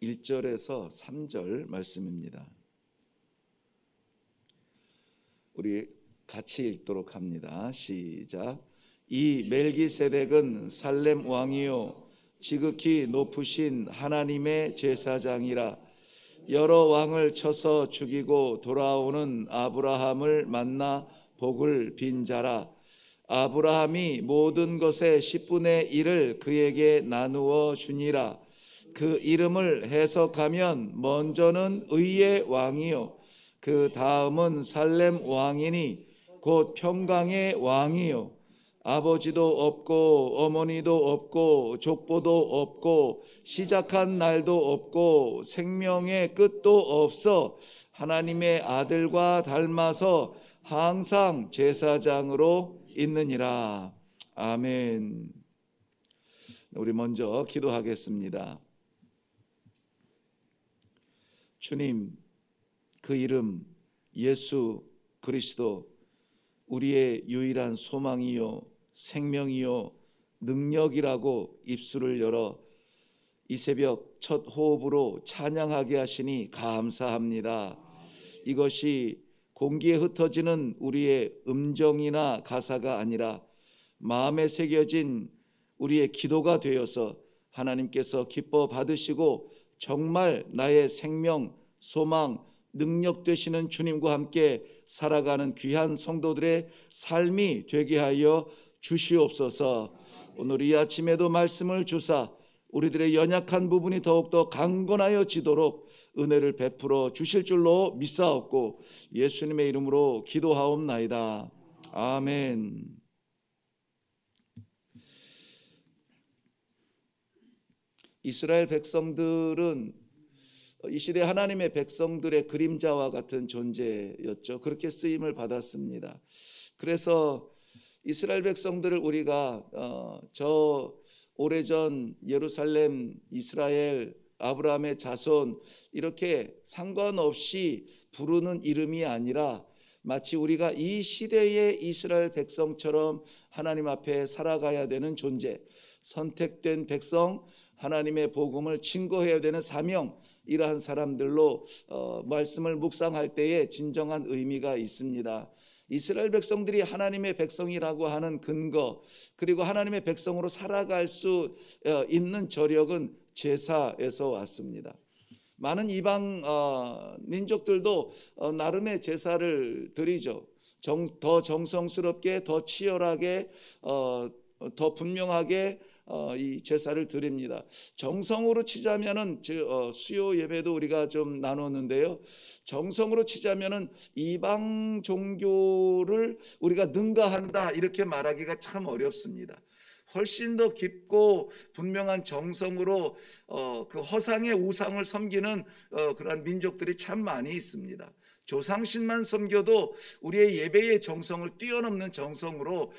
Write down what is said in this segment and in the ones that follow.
1절에서 3절 말씀입니다. 우리 같이 읽도록 합니다. 시작. 이 멜기세덱은 살렘 왕이요 지극히 높으신 하나님의 제사장이라. 여러 왕을 쳐서 죽이고 돌아오는 아브라함을 만나 복을 빈 자라. 아브라함이 모든 것의 10분의 1을 그에게 나누어 주니라. 그 이름을 해석하면 먼저는 의의 왕이요 그 다음은 살렘 왕이니 곧 평강의 왕이요 아버지도 없고 어머니도 없고 족보도 없고 시작한 날도 없고 생명의 끝도 없어 하나님의 아들과 닮아서 항상 제사장으로 있느니라. 아멘. 우리 먼저 기도하겠습니다. 주님, 그 이름 예수 그리스도 우리의 유일한 소망이요 생명이요 능력이라고 입술을 열어 이 새벽 첫 호흡으로 찬양하게 하시니 감사합니다. 이것이 공기에 흩어지는 우리의 음정이나 가사가 아니라 마음에 새겨진 우리의 기도가 되어서 하나님께서 기뻐 받으시고 정말 나의 생명, 소망, 능력 되시는 주님과 함께 살아가는 귀한 성도들의 삶이 되게 하여 주시옵소서. 오늘 이 아침에도 말씀을 주사 우리들의 연약한 부분이 더욱더 강건하여지도록 은혜를 베풀어 주실 줄로 믿사옵고 예수님의 이름으로 기도하옵나이다. 아멘. 이스라엘 백성들은 이 시대 하나님의 백성들의 그림자와 같은 존재였죠. 그렇게 쓰임을 받았습니다. 그래서 이스라엘 백성들을 우리가 저 오래전 예루살렘, 이스라엘, 아브라함의 자손 이렇게 상관없이 부르는 이름이 아니라 마치 우리가 이 시대의 이스라엘 백성처럼 하나님 앞에 살아가야 되는 존재, 선택된 백성, 하나님의 복음을 증거해야 되는 사명, 이러한 사람들로 말씀을 묵상할 때에 진정한 의미가 있습니다. 이스라엘 백성들이 하나님의 백성이라고 하는 근거, 그리고 하나님의 백성으로 살아갈 수 있는 저력은 제사에서 왔습니다. 많은 이방 민족들도 나름의 제사를 드리죠. 더 정성스럽게, 더 치열하게, 더 분명하게 이 제사를 드립니다. 정성으로 치자면은 수요 예배도 우리가 좀 나눴는데요. 정성으로 치자면은 이방 종교를 우리가 능가한다 이렇게 말하기가 참 어렵습니다. 훨씬 더 깊고 분명한 정성으로 그 허상의 우상을 섬기는 그러한 민족들이 참 많이 있습니다. 조상신만 섬겨도 우리의 예배의 정성을 뛰어넘는 정성으로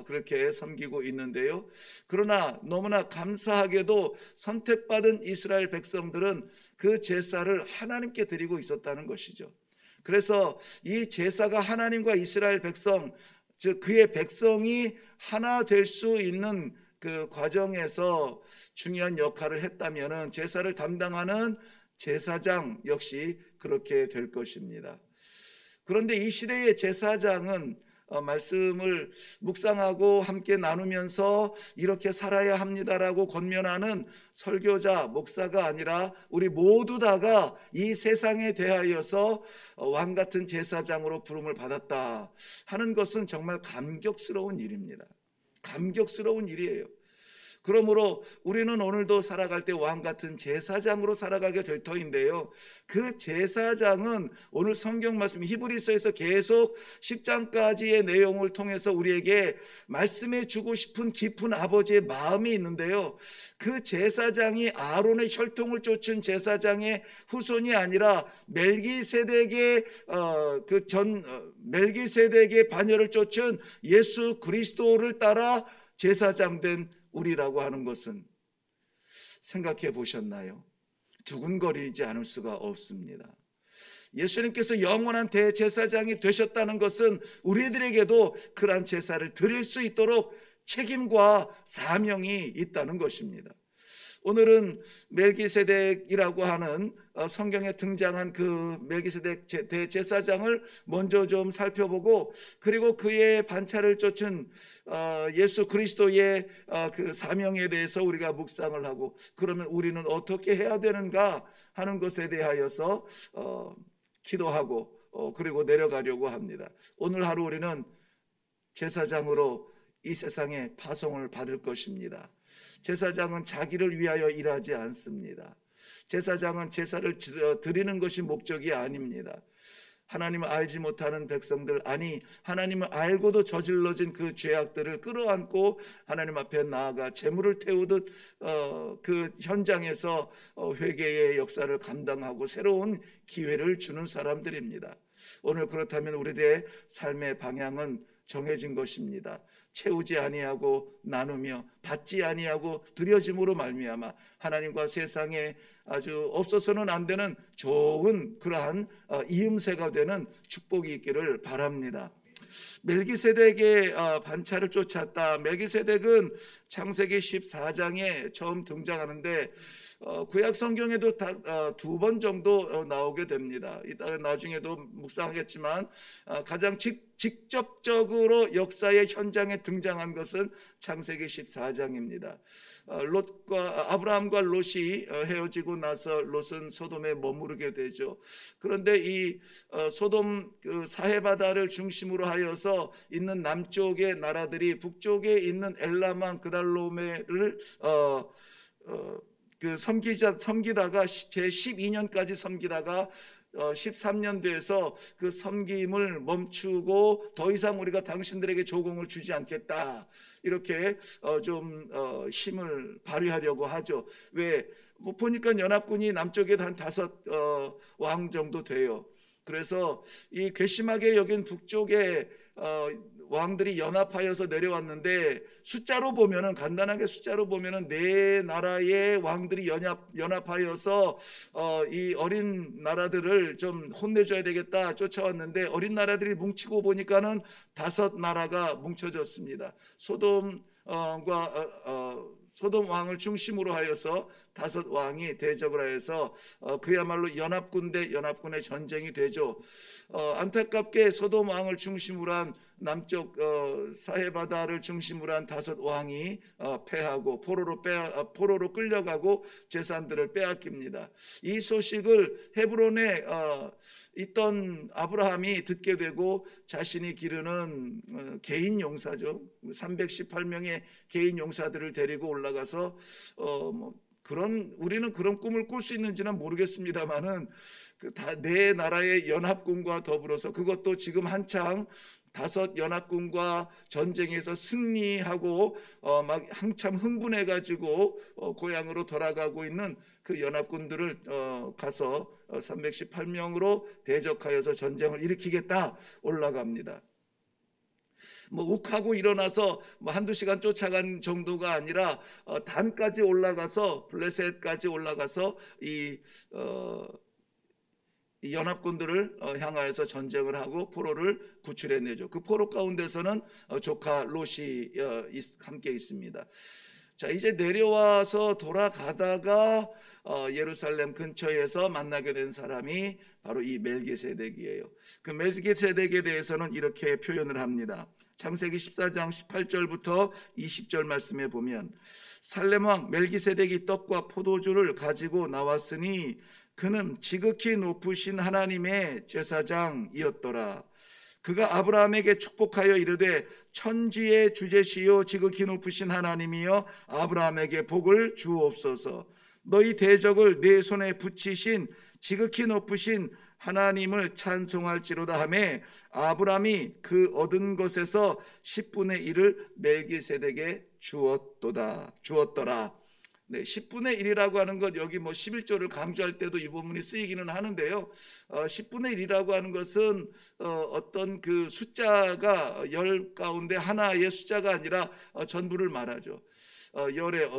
그렇게 섬기고 있는데요. 그러나 너무나 감사하게도 선택받은 이스라엘 백성들은 그 제사를 하나님께 드리고 있었다는 것이죠. 그래서 이 제사가 하나님과 이스라엘 백성, 즉 그의 백성이 하나 될 수 있는 그 과정에서 중요한 역할을 했다면은 제사를 담당하는 제사장 역시 그렇게 될 것입니다. 그런데 이 시대의 제사장은 말씀을 묵상하고 함께 나누면서 이렇게 살아야 합니다라고 권면하는 설교자, 목사가 아니라 우리 모두 다가 이 세상에 대하여서 왕 같은 제사장으로 부름을 받았다 하는 것은 정말 감격스러운 일입니다. 감격스러운 일이에요. 그러므로 우리는 오늘도 살아갈 때 왕 같은 제사장으로 살아가게 될 터인데요. 그 제사장은 오늘 성경 말씀 히브리서에서 계속 10장까지의 내용을 통해서 우리에게 말씀해 주고 싶은 깊은 아버지의 마음이 있는데요. 그 제사장이 아론의 혈통을 쫓은 제사장의 후손이 아니라 멜기세덱의 멜기세덱의 반열을 쫓은 예수 그리스도를 따라 제사장 된 우리라고 하는 것은 생각해 보셨나요? 두근거리지 않을 수가 없습니다. 예수님께서 영원한 대제사장이 되셨다는 것은 우리들에게도 그러한 제사를 드릴 수 있도록 책임과 사명이 있다는 것입니다. 오늘은 멜기세덱이라고 하는 성경에 등장한 그 멜기세덱 대제사장을 먼저 좀 살펴보고, 그리고 그의 반차를 쫓은 예수 그리스도의 그 사명에 대해서 우리가 묵상을 하고, 그러면 우리는 어떻게 해야 되는가 하는 것에 대하여서 기도하고 그리고 내려가려고 합니다. 오늘 하루 우리는 제사장으로 이 세상에 파송을 받을 것입니다. 제사장은 자기를 위하여 일하지 않습니다. 제사장은 제사를 드리는 것이 목적이 아닙니다. 하나님을 알지 못하는 백성들, 아니 하나님을 알고도 저질러진 그 죄악들을 끌어안고 하나님 앞에 나아가 제물을 태우듯 그 현장에서 회개의 역사를 감당하고 새로운 기회를 주는 사람들입니다. 오늘 그렇다면 우리들의 삶의 방향은 정해진 것입니다. 채우지 아니하고 나누며 받지 아니하고 드려짐으로 말미암아 하나님과 세상에 아주 없어서는 안 되는 좋은 그러한 이음새가 되는 축복이 있기를 바랍니다. 멜기세덱의 반차를 쫓았다. 멜기세덱은 창세기 14장에 처음 등장하는데 구약 성경에도 두 번 정도 나오게 됩니다. 이따가 나중에도 묵상하겠지만 가장 직접적으로 역사의 현장에 등장한 것은 창세기 14장입니다. 아브라함과 롯이 헤어지고 나서 롯은 소돔에 머무르게 되죠. 그런데 이 소돔 사해바다를 중심으로 하여서 있는 남쪽의 나라들이 북쪽에 있는 엘라만 그달로메를 섬기다가 제 12년까지 섬기다가 13년도에서 그 섬김을 멈추고 더 이상 우리가 당신들에게 조공을 주지 않겠다, 이렇게 좀 힘을 발휘하려고 하죠. 왜? 보니까 연합군이 남쪽에 한 5왕 정도 돼요. 그래서 이 괘씸하게 여긴 북쪽에 왕들이 연합하여서 내려왔는데, 숫자로 보면은, 간단하게 숫자로 보면은 네 나라의 왕들이 연합하여서 이 어린 나라들을 좀 혼내줘야 되겠다 쫓아왔는데, 어린 나라들이 뭉치고 보니까는 5나라가 뭉쳐졌습니다. 소돔 왕을 중심으로 하여서 5왕이 대적을 하여서 그야말로 연합군 대 연합군의 전쟁이 되죠. 안타깝게 소돔 왕을 중심으로 한 남쪽 사해바다를 중심으로 한 5왕이 패하고 포로로 끌려가고 재산들을 빼앗깁니다. 이 소식을 헤브론에 있던 아브라함이 듣게 되고 자신이 기르는 개인 용사죠, 318명의 개인 용사들을 데리고 올라가서 우리는 그런 꿈을 꿀 수 있는지는 모르겠습니다만은 네 나라의 연합군과 더불어서, 그것도 지금 한창 5 연합군과 전쟁에서 승리하고 막 한참 흥분해 가지고 고향으로 돌아가고 있는 그 연합군들을 가서 318명으로 대적하여서 전쟁을 일으키겠다 올라갑니다. 욱하고 일어나서 한두 시간 쫓아간 정도가 아니라 단까지 올라가서, 블레셋까지 올라가서 이 연합군들을 향하여서 전쟁을 하고 포로를 구출해내죠. 그 포로 가운데서는 조카 롯이 함께 있습니다. 자, 이제 내려와서 돌아가다가 예루살렘 근처에서 만나게 된 사람이 바로 이 멜기세덱이에요. 그 멜기세덱에 대해서는 이렇게 표현을 합니다. 창세기 14장 18절부터 20절 말씀에 보면, 살렘 왕 멜기세덱이 떡과 포도주를 가지고 나왔으니 그는 지극히 높으신 하나님의 제사장이었더라. 그가 아브라함에게 축복하여 이르되, 천지의 주제시요 지극히 높으신 하나님이여 아브라함에게 복을 주옵소서. 너희 대적을 내 손에 붙이신 지극히 높으신 하나님을 찬송할지로다 하매, 아브라함이 그 얻은 것에서 10분의 1을 멜기세덱에게 주었더라. 네, 10분의 1이라고 하는 것, 여기 11조를 강조할 때도 이 부분이 쓰이기는 하는데요. 10분의 1이라고 하는 것은 어떤 그 숫자가 10 가운데 하나의 숫자가 아니라 전부를 말하죠. 열의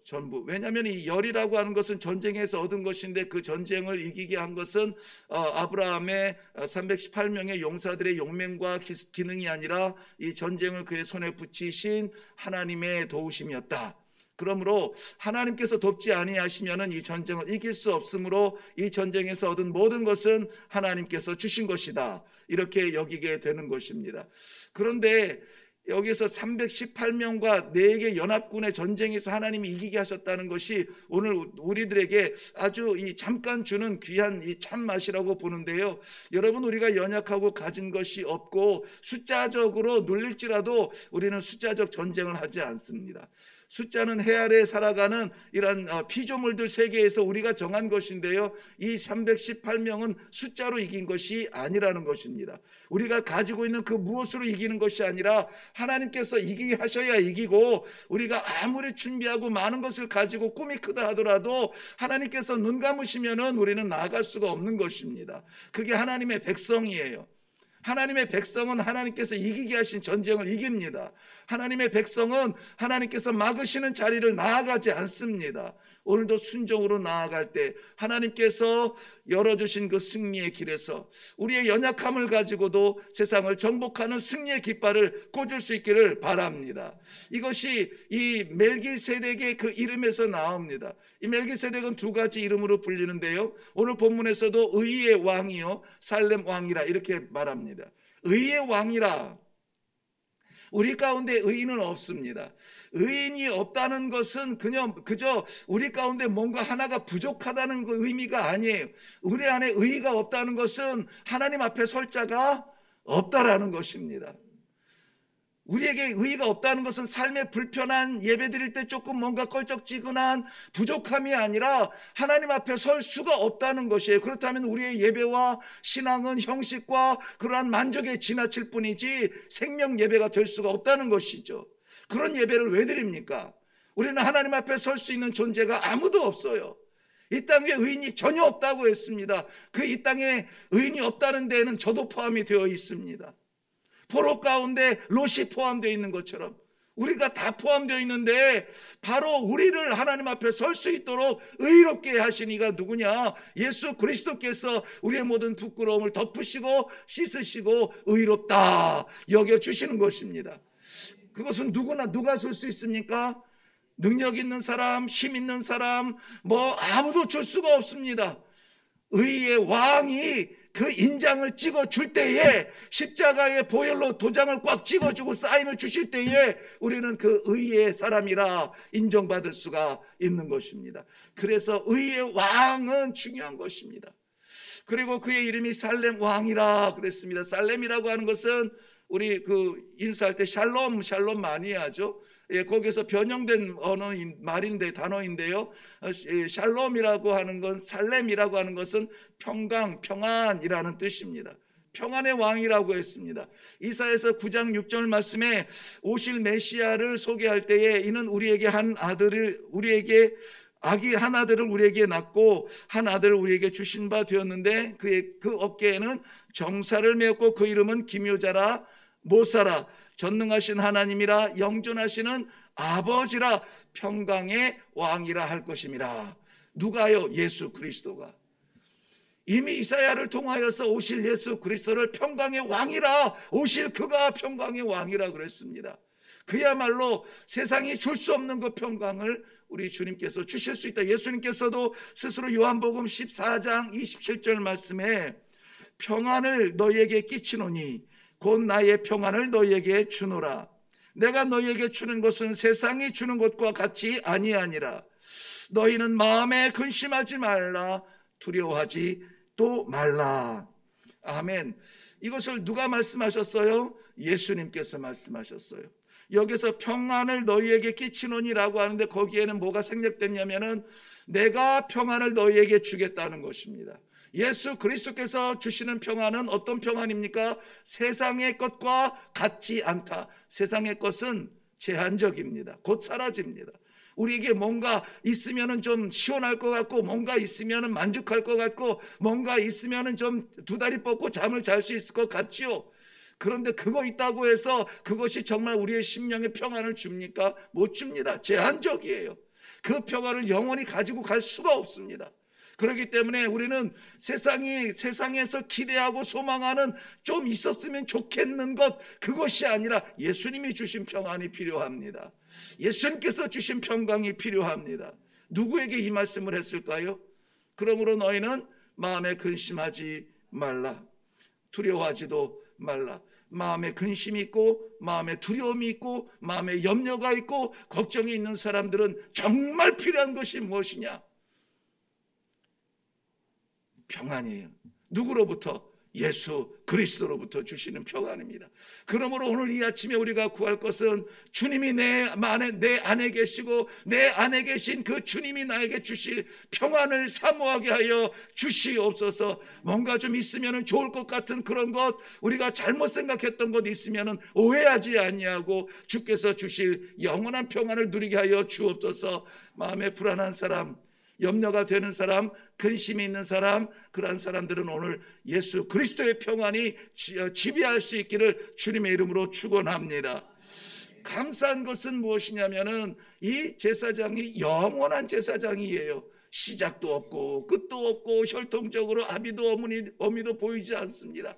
전부. 왜냐하면 이 열이라고 하는 것은 전쟁에서 얻은 것인데, 그 전쟁을 이기게 한 것은 아브라함의 318명의 용사들의 용맹과 기능이 아니라 이 전쟁을 그의 손에 붙이신 하나님의 도우심이었다. 그러므로 하나님께서 돕지 아니하시면은 이 전쟁을 이길 수 없으므로 이 전쟁에서 얻은 모든 것은 하나님께서 주신 것이다, 이렇게 여기게 되는 것입니다. 그런데 여기서 318명과 4개 연합군의 전쟁에서 하나님이 이기게 하셨다는 것이 오늘 우리들에게 아주 이 잠깐 주는 귀한 이 참맛이라고 보는데요. 여러분, 우리가 연약하고 가진 것이 없고 숫자적으로 눌릴지라도 우리는 숫자적 전쟁을 하지 않습니다. 숫자는 해 아래 살아가는 이런 피조물들 세계에서 우리가 정한 것인데요, 이 318명은 숫자로 이긴 것이 아니라는 것입니다. 우리가 가지고 있는 그 무엇으로 이기는 것이 아니라 하나님께서 이기게 하셔야 이기고, 우리가 아무리 준비하고 많은 것을 가지고 꿈이 크다 하더라도 하나님께서 눈 감으시면은 우리는 나아갈 수가 없는 것입니다. 그게 하나님의 백성이에요. 하나님의 백성은 하나님께서 이기게 하신 전쟁을 이깁니다. 하나님의 백성은 하나님께서 막으시는 자리를 나아가지 않습니다. 오늘도 순종으로 나아갈 때 하나님께서 열어주신 그 승리의 길에서 우리의 연약함을 가지고도 세상을 정복하는 승리의 깃발을 꽂을 수 있기를 바랍니다. 이것이 이 멜기세덱의 그 이름에서 나옵니다. 이 멜기세덱은 2가지 이름으로 불리는데요, 오늘 본문에서도 의의 왕이요 살렘 왕이라 이렇게 말합니다. 의의 왕이라. 우리 가운데 의인은 없습니다. 의인이 없다는 것은 그저 우리 가운데 뭔가 하나가 부족하다는 그 의미가 아니에요. 우리 안에 의의가 없다는 것은 하나님 앞에 설 자가 없다라는 것입니다. 우리에게 의의가 없다는 것은 삶의 불편한 예배 드릴 때 조금 뭔가 껄쩍지근한 부족함이 아니라 하나님 앞에 설 수가 없다는 것이에요. 그렇다면 우리의 예배와 신앙은 형식과 그러한 만족에 지나칠 뿐이지 생명 예배가 될 수가 없다는 것이죠. 그런 예배를 왜 드립니까? 우리는 하나님 앞에 설 수 있는 존재가 아무도 없어요. 이 땅에 의인이 전혀 없다고 했습니다. 그 이 땅에 의인이 없다는 데에는 저도 포함이 되어 있습니다. 포로 가운데 롯이 포함되어 있는 것처럼 우리가 다 포함되어 있는데, 바로 우리를 하나님 앞에 설 수 있도록 의롭게 하신 이가 누구냐? 예수 그리스도께서 우리의 모든 부끄러움을 덮으시고 씻으시고 의롭다 여겨주시는 것입니다. 그것은 누가 줄 수 있습니까? 능력 있는 사람, 힘 있는 사람, 아무도 줄 수가 없습니다. 의의 왕이 그 인장을 찍어줄 때에, 십자가의 보혈로 도장을 꽉 찍어주고 사인을 주실 때에 우리는 그 의의 사람이라 인정받을 수가 있는 것입니다. 그래서 의의 왕은 중요한 것입니다. 그리고 그의 이름이 살렘 왕이라 그랬습니다. 살렘이라고 하는 것은 우리 그 인사할 때 샬롬 많이 하죠. 거기서 변형된 단어인데요. 샬롬이라고 하는 건, 살렘이라고 하는 것은 평강, 평안이라는 뜻입니다. 평안의 왕이라고 했습니다. 이사야서 9장 6절 말씀에 오실 메시아를 소개할 때에 이는 우리에게 아기 한 아들을 우리에게 낳고 한 아들을 우리에게 주신 바 되었는데 그 어깨에는 정사를 메었고 그 이름은 기묘자라 모사라 전능하신 하나님이라 영존하시는 아버지라 평강의 왕이라 할 것임이라. 누가요? 예수 그리스도가. 이미 이사야를 통하여서 오실 예수 그리스도를 평강의 왕이라, 오실 그가 평강의 왕이라 그랬습니다. 그야말로 세상이 줄 수 없는 그 평강을 우리 주님께서 주실 수 있다. 예수님께서도 스스로 요한복음 14장 27절 말씀에 평안을 너희에게 끼치노니 곧 나의 평안을 너희에게 주노라. 내가 너희에게 주는 것은 세상이 주는 것과 같이 아니하니라. 너희는 마음에 근심하지 말라, 두려워하지 또 말라. 아멘. 이것을 누가 말씀하셨어요? 예수님께서 말씀하셨어요. 여기서 평안을 너희에게 끼치노니라고 하는데 거기에는 뭐가 생략됐냐면은 내가 평안을 너희에게 주겠다는 것입니다. 예수 그리스도께서 주시는 평안은 어떤 평안입니까? 세상의 것과 같지 않다. 세상의 것은 제한적입니다. 곧 사라집니다. 우리에게 뭔가 있으면은 좀 시원할 것 같고, 뭔가 있으면은 만족할 것 같고, 뭔가 있으면은 좀 두 다리 뻗고 잠을 잘 수 있을 것 같지요. 그런데 그거 있다고 해서 그것이 정말 우리의 심령에 평안을 줍니까? 못 줍니다. 제한적이에요. 그 평안을 영원히 가지고 갈 수가 없습니다. 그렇기 때문에 우리는 세상에서 기대하고 소망하는 좀 있었으면 좋겠는 것, 그것이 아니라 예수님이 주신 평안이 필요합니다. 예수님께서 주신 평강이 필요합니다. 누구에게 이 말씀을 했을까요? 그러므로 너희는 마음에 근심하지 말라. 두려워하지도 말라. 마음에 근심이 있고 마음에 두려움이 있고 마음에 염려가 있고 걱정이 있는 사람들은 정말 필요한 것이 무엇이냐? 평안이에요. 누구로부터? 예수 그리스도로부터 주시는 평안입니다. 그러므로 오늘 이 아침에 우리가 구할 것은 주님이 내 안에 계시고 내 안에 계신 그 주님이 나에게 주실 평안을 사모하게 하여 주시옵소서. 뭔가 좀 있으면 좋을 것 같은 그런 것, 우리가 잘못 생각했던 것 있으면 오해하지 아니하고 주께서 주실 영원한 평안을 누리게 하여 주옵소서. 마음에 불안한 사람, 염려가 되는 사람, 근심이 있는 사람, 그러한 사람들은 오늘 예수 그리스도의 평안이 지배할 수 있기를 주님의 이름으로 축원합니다. 감사한 것은 무엇이냐면은 이 제사장이 영원한 제사장이에요. 시작도 없고 끝도 없고 혈통적으로 아비도 어미도 보이지 않습니다.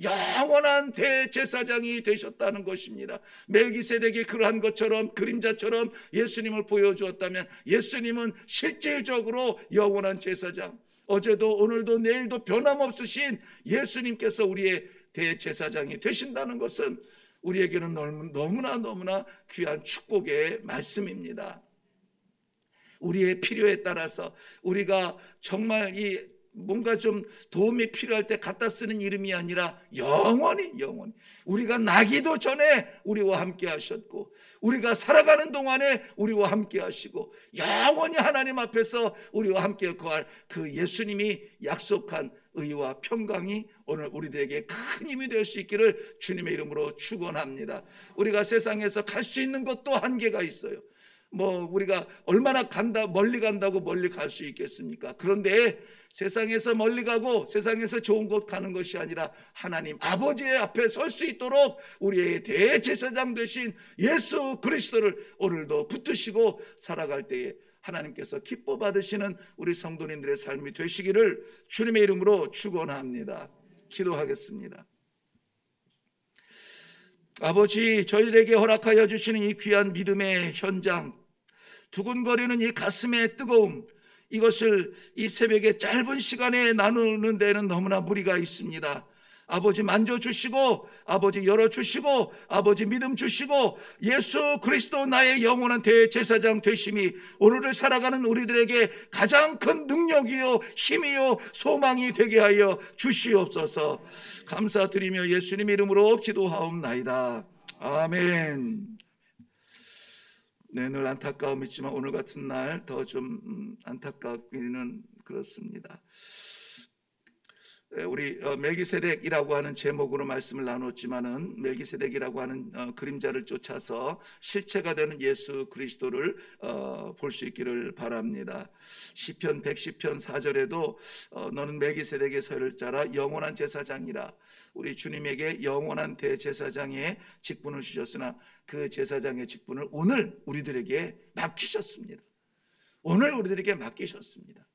영원한 대제사장이 되셨다는 것입니다. 멜기세덱이 그러한 것처럼 그림자처럼 예수님을 보여주었다면 예수님은 실질적으로 영원한 제사장, 어제도 오늘도 내일도 변함없으신 예수님께서 우리의 대제사장이 되신다는 것은 우리에게는 너무나 귀한 축복의 말씀입니다. 우리의 필요에 따라서 우리가 정말 뭔가 좀 도움이 필요할 때 갖다 쓰는 이름이 아니라 영원히 우리가 나기도 전에 우리와 함께 하셨고 우리가 살아가는 동안에 우리와 함께 하시고 영원히 하나님 앞에서 우리와 함께 거할 그 예수님이 약속한 의와 평강이 오늘 우리들에게 큰 힘이 될 수 있기를 주님의 이름으로 축원합니다. 우리가 세상에서 갈 수 있는 것도 한계가 있어요. 우리가 얼마나 멀리 간다고 멀리 갈 수 있겠습니까? 그런데 세상에서 멀리 가고 세상에서 좋은 곳 가는 것이 아니라 하나님 아버지의 앞에 설 수 있도록 우리의 대제사장 되신 예수 그리스도를 오늘도 붙드시고 살아갈 때에 하나님께서 기뻐 받으시는 우리 성도님들의 삶이 되시기를 주님의 이름으로 축원합니다. 기도하겠습니다. 아버지, 저희들에게 허락하여 주시는 이 귀한 믿음의 현장, 두근거리는 이 가슴의 뜨거움, 이것을 이 새벽에 짧은 시간에 나누는 데는 너무나 무리가 있습니다. 아버지 만져주시고 아버지 열어주시고 아버지 믿음 주시고 예수 그리스도 나의 영원한 대제사장 되심이 오늘을 살아가는 우리들에게 가장 큰 능력이요 힘이요 소망이 되게 하여 주시옵소서. 감사드리며 예수님 이름으로 기도하옵나이다. 아멘. 네, 늘 안타까움이 있지만 오늘 같은 날 더 좀 안타깝기는 그렇습니다. 우리 멜기세덱이라고 하는 제목으로 말씀을 나눴지만은 멜기세덱이라고 하는 그림자를 쫓아서 실체가 되는 예수 그리스도를 볼 수 있기를 바랍니다. 시편 110편 4절에도 너는 멜기세덱의 서를 짜라 영원한 제사장이라. 우리 주님에게 영원한 대제사장의 직분을 주셨으나 그 제사장의 직분을 오늘 우리들에게 맡기셨습니다. 오늘 우리들에게 맡기셨습니다.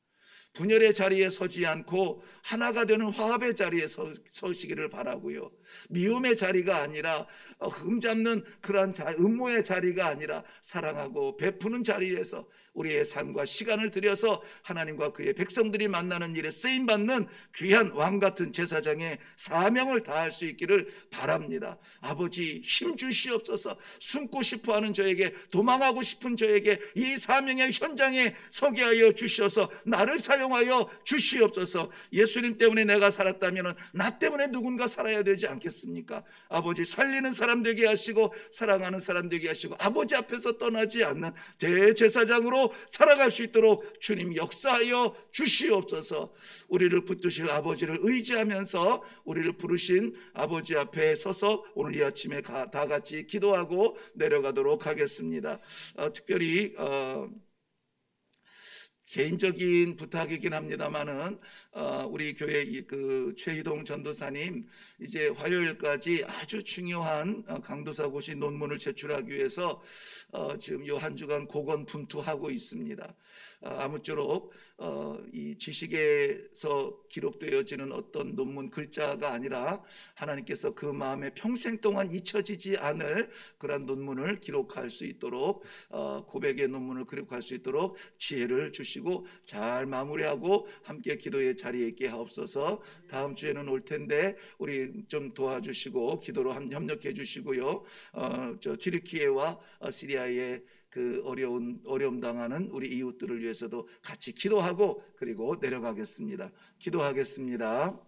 분열의 자리에 서지 않고 하나가 되는 화합의 자리에 서시기를 바라고요. 미움의 자리가 아니라 흠잡는 그러한 음모의 자리가 아니라 사랑하고 베푸는 자리에서 우리의 삶과 시간을 들여서 하나님과 그의 백성들이 만나는 일에 쓰임받는 귀한 왕같은 제사장의 사명을 다할 수 있기를 바랍니다. 아버지 힘 주시옵소서. 숨고 싶어하는 저에게, 도망하고 싶은 저에게 이 사명의 현장에 서게 하여 주시어서 나를 사용하여 주시옵소서. 예수님 때문에 내가 살았다면 나 때문에 누군가 살아야 되지 않겠습니까? 아버지 살리는 사람 되게 하시고 사랑하는 사람 되게 하시고 아버지 앞에서 떠나지 않는 대제사장으로 살아갈 수 있도록 주님 역사하여 주시옵소서. 우리를 붙드실 아버지를 의지하면서 우리를 부르신 아버지 앞에 서서 오늘 이 아침에 다 같이 기도하고 내려가도록 하겠습니다. 특별히 개인적인 부탁이긴 합니다만은 우리 교회 그 최희동 전도사님 이제 화요일까지 아주 중요한 강도사고시 논문을 제출하기 위해서 지금 요 한 주간 고군분투하고 있습니다. 아무쪼록 이 지식에서 기록되어지는 어떤 논문 글자가 아니라 하나님께서 그 마음에 평생 동안 잊혀지지 않을 그러한 논문을 기록할 수 있도록 고백의 논문을 기록할 수 있도록 지혜를 주시고 잘 마무리하고 함께 기도의 자리에 있게 하옵소서. 다음 주에는 올 텐데 우리 좀 도와주시고 기도로 협력해 주시고요. 저 튀르키예와 시리아의 그 어려움 당하는 우리 이웃들을 위해서도 같이 기도하고 그리고 내려가겠습니다. 기도하겠습니다.